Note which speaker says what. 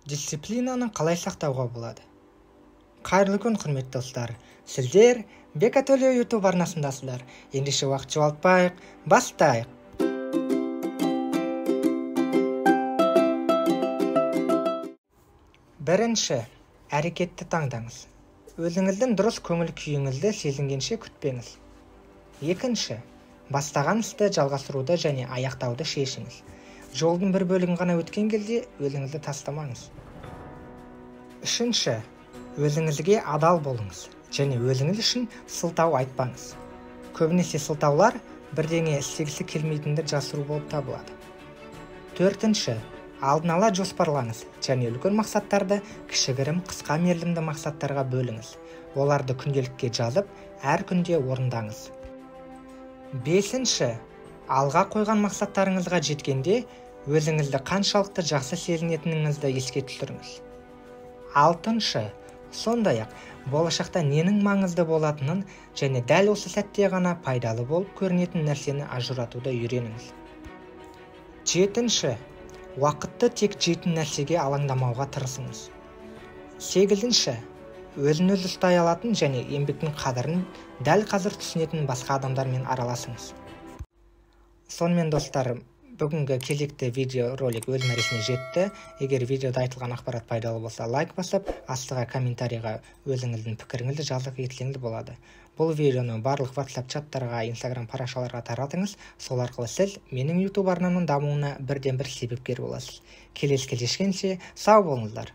Speaker 1: Дисциплинаны қалай сақтауға болады? Қайырлы күн, құрметті достар. Сіздер Бека Төлеу YouTube арнасындасыздар. Ендеше уақыт жоғалтпайық, бастайық. Бірінші, әрекетті таңдаңыз. Өзіңіздің дұрыс көңіл күйіңізді сезінгенше күтпеңіз. Екінші, бастаған істі жалғастыруды және аяқтауды шешіңіз. Жолдың бір бөлігін ғана өткен кезде өзіңізді тастамаңыз. Үшінші, өзіңізге адал болыңыз және өзіңіз үшін сылтау айтпаңыз. Көбінесе сылтаулар бірдеңе істегісі келмейтінді жасыру болып табылады. Төртінші, алдын ала жоспарлаңыз және үлкен мақсаттарды кішігірім қысқа мерзімді мақсаттарға бөліңіз. Оларды күнделікке жазып, әр күнде орындаңыз. Бесінші, алға қойған мақсаттарыңызға жеткенде өзіңізді қаншалықты жақсы сезінетініңізді еске түсіріңіз. Алтыншы, сондай-ақ болашақта ненің маңызды болатынын және дәл осы сәтте ғана пайдалы болып көрінетін нәрсені ажыратуды үйреніңіз. Жетінші, уақытты тек жейтін нәрсеге алаңдамауға тырысыңыз. Сегізінші, өзін-өзі ұстай алатын және еңбектің қадірін дәл қазір түсінетін басқа адамдармен араласыңыз. Сонымен достарым, бүгінгі кезекті видеоролик өз мәресіне жетті. Егер видеода айтылған ақпарат пайдалы болса, лайк басып, астыға комментарийға өзіңіздің пікіріңізді жазып кетсеңіз болады. Бұл видеоны барлық WhatsApp чаттарға, Instagram парақшаларға таратыңыз. Сол арқылы сіз менің YouTube арнамның дамуына бірден бір себепкер боласыз. Келесі кездескенше сау болыңыздар.